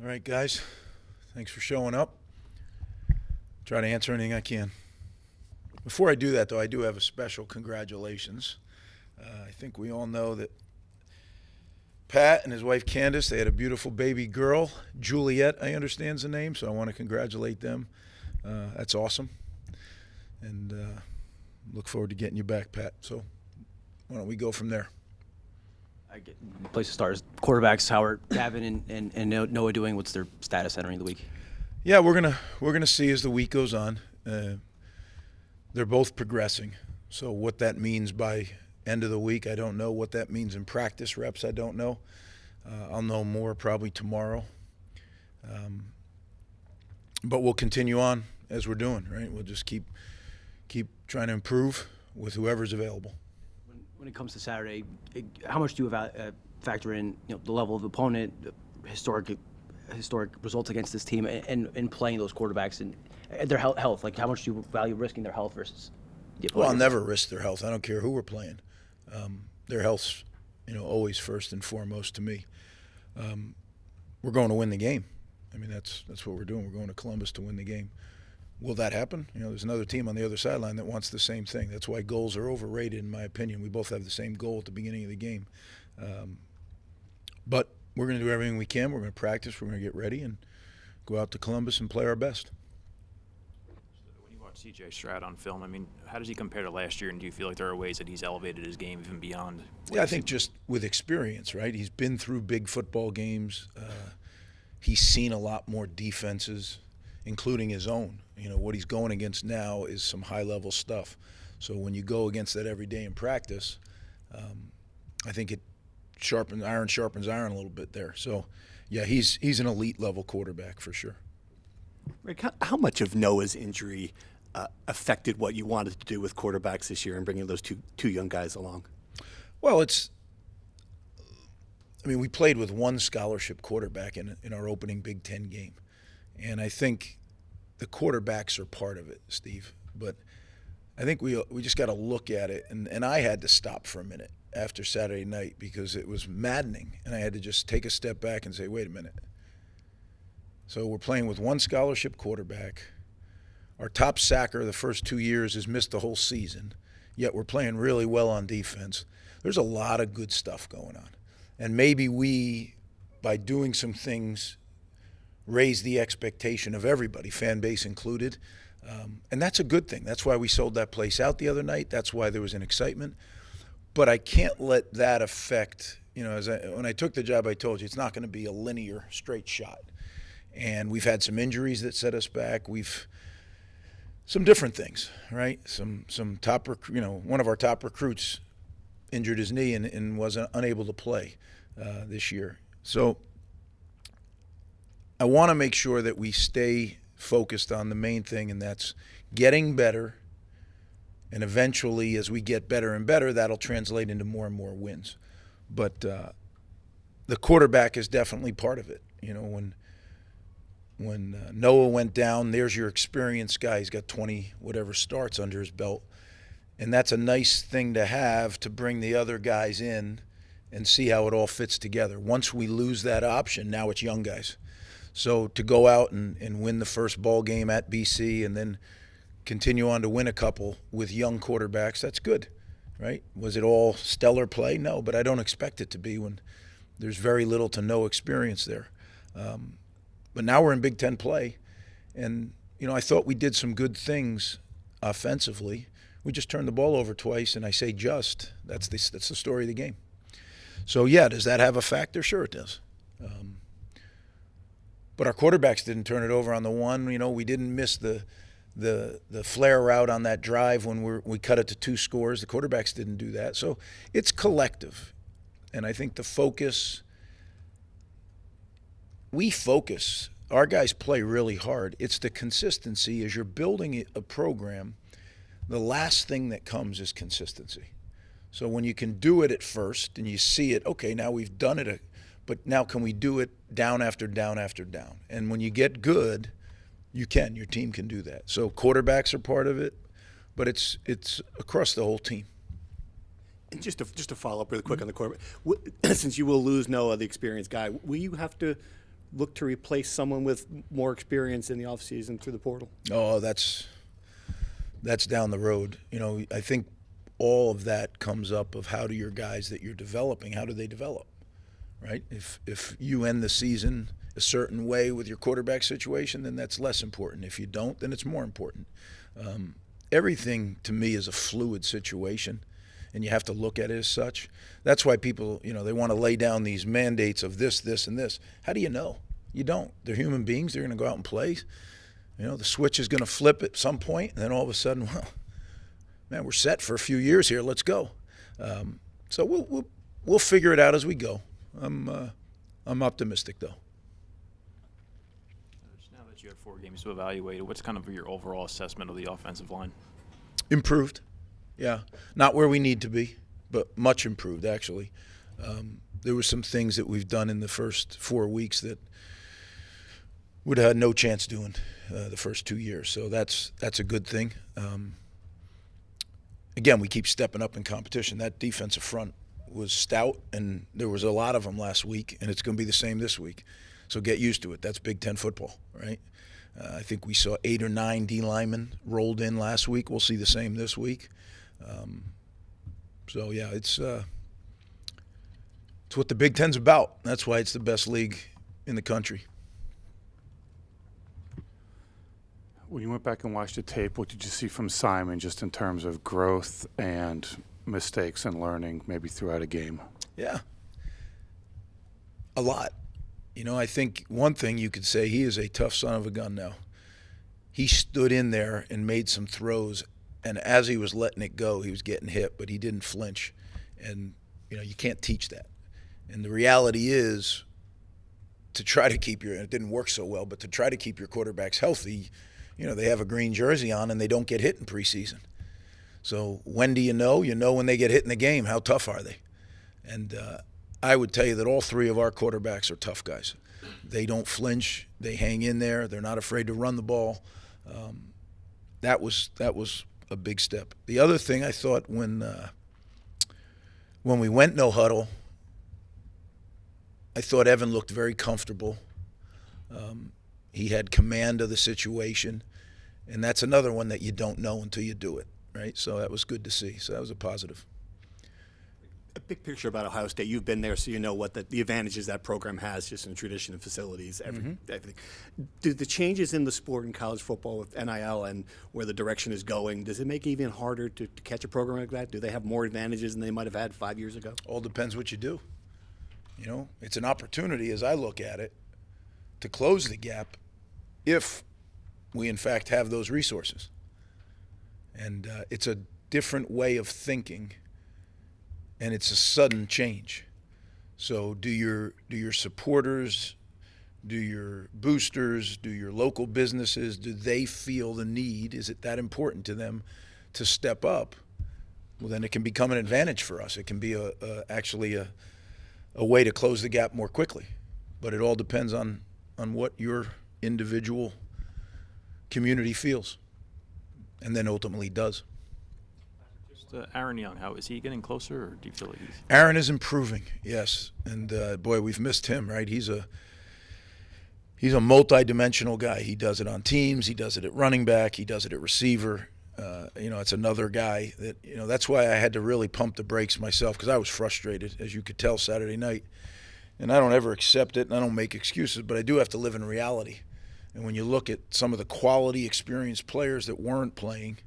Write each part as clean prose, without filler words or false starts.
All right, guys. Thanks for showing up. Try to answer anything I can. Before I do that, though, I do have a special congratulations. I think we all know that Pat and his wife Candace, they had a beautiful baby girl. Juliet, I understand is the name, so I want to congratulate them. That's awesome. And look forward to getting you back, Pat. So why don't we go from there? Place to start is quarterbacks. How are Gavin and Noah doing? What's their status entering the week? Yeah, we're gonna see as the week goes on. They're both progressing. So what that means by end of the week, I don't know. What that means in practice reps, I don't know. I'll know more probably tomorrow. But we'll continue on as we're doing, right? We'll just keep trying to improve with whoever's available. When it comes to Saturday, how much do you factor in, the level of opponent, historic results against this team, and playing those quarterbacks and their health? Like, how much do you value risking their health versus the opponent? Well, I'll never risk their health. I don't care who we're playing. Their health's, always first and foremost to me. We're going to win the game. I mean, that's what we're doing. We're going to Columbus to win the game. Will that happen? There's another team on the other sideline that wants the same thing. That's why goals are overrated, in my opinion. We both have the same goal at the beginning of the game. But we're going to do everything we can. We're going to practice. We're going to get ready and go out to Columbus and play our best. When you watch C.J. Stroud on film, I mean, how does he compare to last year, and do you feel like there are ways that he's elevated his game even beyond? Yeah, I think just with experience, right? He's been through big football games. He's seen a lot more defenses, including his own. What he's going against now is some high-level stuff. So when you go against that every day in practice, I think iron sharpens iron a little bit there. So, yeah, he's an elite-level quarterback for sure. Rick, how much of Noah's injury affected what you wanted to do with quarterbacks this year and bringing those two young guys along? Well, we played with one scholarship quarterback in our opening Big Ten game. And I think the quarterbacks are part of it, Steve. But I think we just got to look at it. And I had to stop for a minute after Saturday night because it was maddening. And I had to just take a step back and say, wait a minute. So we're playing with one scholarship quarterback. Our top sacker the first 2 years has missed the whole season. Yet we're playing really well on defense. There's a lot of good stuff going on. And maybe we, by doing some things, raise the expectation of everybody, fan base included. And that's a good thing. That's why we sold that place out the other night. That's why there was an excitement. But I can't let that affect, when I took the job, I told you it's not going to be a linear, straight shot. And we've had some injuries that set us back. Some different things, right? Some top, one of our top recruits injured his knee and was unable to play this year. So I want to make sure that we stay focused on the main thing, and that's getting better. And eventually, as we get better and better, that'll translate into more and more wins. But the quarterback is definitely part of it. When Noah went down, there's your experienced guy. He's got 20 whatever starts under his belt. And that's a nice thing to have to bring the other guys in and see how it all fits together. Once we lose that option, now it's young guys. So to go out and win the first ball game at BC and then continue on to win a couple with young quarterbacks, that's good, right? Was it all stellar play? No, but I don't expect it to be when there's very little to no experience there. But now we're in Big Ten play, and I thought we did some good things offensively. We just turned the ball over twice, and I say just. That's the story of the game. So, yeah, does that have a factor? Sure it does. But our quarterbacks didn't turn it over on the one. We didn't miss the flare route on that drive when we cut it to 2 scores. The quarterbacks didn't do that. So it's collective. And I think the focus, we focus. Our guys play really hard. It's the consistency. As you're building a program, the last thing that comes is consistency. So when you can do it at first and you see it, okay, now we've done it, but now can we do it down after down after down? And when you get good, your team can do that. So quarterbacks are part of it, but it's across the whole team. And just to follow up really quick on the quarterback, since you will lose Noah, the experienced guy, will you have to look to replace someone with more experience in the offseason through the portal? Oh, that's down the road. I think all of that comes up of how do your guys that you're developing, how do they develop, right? If you end the season a certain way with your quarterback situation, then that's less important. If you don't, then it's more important. Everything to me is a fluid situation, and you have to look at it as such. That's why people, they want to lay down these mandates of this, this, and this. How do you know? You don't. They're human beings. They're going to go out and play. The switch is going to flip at some point, and then all of a sudden, well, man, we're set for a few years here. Let's go. So we'll figure it out as we go. I'm optimistic, though. Now that you have 4 games to evaluate, what's kind of your overall assessment of the offensive line? Improved. Yeah. Not where we need to be, but much improved, actually. There were some things that we've done in the first 4 weeks that would have had no chance doing the first 2 years. So that's a good thing. Again, we keep stepping up in competition. That defensive front was stout, and there was a lot of them last week, and it's going to be the same this week. So get used to it. That's Big Ten football, right? I think we saw 8 or 9 D linemen rolled in last week. We'll see the same this week. So, yeah, it's what the Big Ten's about. That's why it's the best league in the country. When you went back and watched the tape, what did you see from Simon just in terms of growth and mistakes and learning maybe throughout a game? Yeah. A lot. I think one thing you could say, he is a tough son of a gun now. He stood in there and made some throws, and as he was letting it go, he was getting hit, but he didn't flinch. And, you can't teach that. And the reality is, to try to keep it didn't work so well, but to try to keep your quarterbacks healthy, they have a green jersey on and they don't get hit in preseason. So when do you know? You know when they get hit in the game. How tough are they? And I would tell you that all 3 of our quarterbacks are tough guys. They don't flinch. They hang in there. They're not afraid to run the ball. That was a big step. The other thing I thought when we went no huddle, I thought Evan looked very comfortable. He had command of the situation, and that's another one that you don't know until you do it, right? So that was good to see. So that was a positive. A big picture about Ohio State. You've been there, so you know what the advantages that program has just in tradition and facilities, everything. Do the changes in the sport in college football with NIL and where the direction is going, does it make it even harder to catch a program like that? Do they have more advantages than they might have had 5 years ago? All depends what you do. It's an opportunity, as I look at it, to close the gap if we, in fact, have those resources. And it's a different way of thinking, and it's a sudden change. So do your supporters, do your boosters, do your local businesses, do they feel the need? Is it that important to them to step up? Well, then it can become an advantage for us. It can be actually a way to close the gap more quickly. But it all depends on what your individual community feels and then ultimately does. Just Aaron Young, how is he getting closer, or do you feel like he's... Aaron is improving, yes. And, boy, we've missed him, right? He's a multi-dimensional guy. He does it on teams. He does it at running back. He does it at receiver. It's another guy that, that's why I had to really pump the brakes myself, because I was frustrated, as you could tell, Saturday night. And I don't ever accept it, and I don't make excuses, but I do have to live in reality. And when you look at some of the quality, experienced players that weren't playing,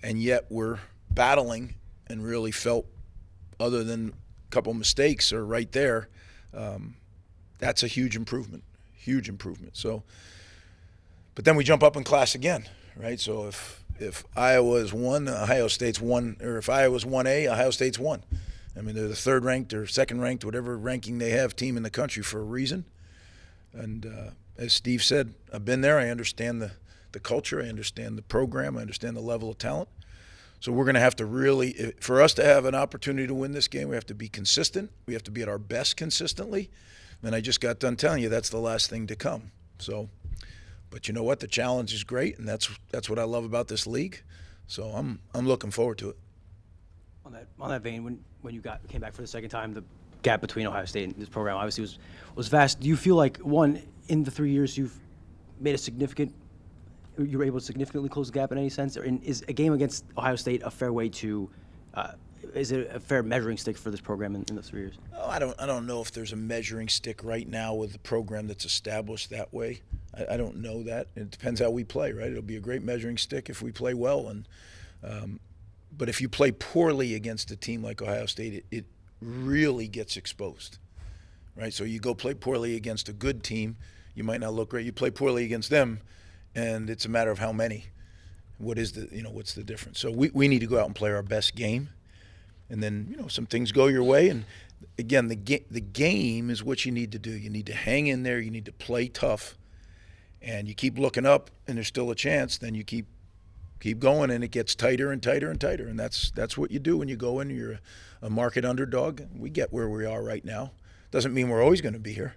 and yet were battling and really felt, other than a couple mistakes, are right there, that's a huge improvement. So, but then we jump up in class again, right? So if Iowa is 1, Ohio State's 1, or if Iowa's 1A, Ohio State's 1. I mean, they're the 3rd ranked or 2nd ranked, whatever ranking they have, team in the country for a reason. And as Steve said, I've been there. I understand the culture. I understand the program. I understand the level of talent. So we're going to have to really, for us to have an opportunity to win this game, we have to be consistent. We have to be at our best consistently. And I just got done telling you that's the last thing to come. So, but you know what? The challenge is great, and that's what I love about this league. So I'm looking forward to it. On that vein, when you came back for the second time, gap between Ohio State and this program obviously was vast. Do you feel like, one, in the 3 years you've made you were able to significantly close the gap in any sense? Or is a game against Ohio State a fair way to, is it a fair measuring stick for this program in those 3 years? Oh, I don't know if there's a measuring stick right now with the program that's established that way. I don't know that. It depends how we play, right? It'll be a great measuring stick if we play well, but if you play poorly against a team like Ohio State, it really gets exposed, right? So you go play poorly against a good team, you might not look great. You play poorly against them, and it's a matter of how many. What's the difference? So we need to go out and play our best game, and then some things go your way. And again, the game is what you need to do. You need to hang in there. You need to play tough, and you keep looking up, and there's still a chance. Then you keep going, and it gets tighter and tighter and tighter. And that's what you do when you go in. You're a market underdog. We get where we are right now. Doesn't mean we're always going to be here.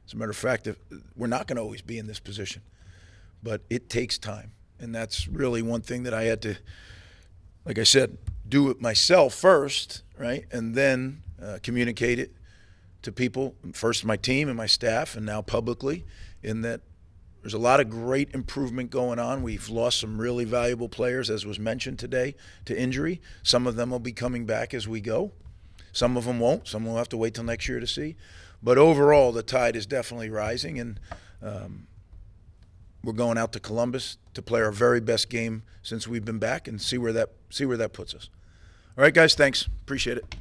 As a matter of fact, we're not going to always be in this position. But it takes time. And that's really one thing that I had to, like I said, do it myself first, right? And then communicate it to people, first my team and my staff, and now publicly, in that there's a lot of great improvement going on. We've lost some really valuable players, as was mentioned today, to injury. Some of them will be coming back as we go. Some of them won't. Some will have to wait till next year to see. But overall, the tide is definitely rising, and we're going out to Columbus to play our very best game since we've been back and see where that puts us. All right, guys, thanks. Appreciate it.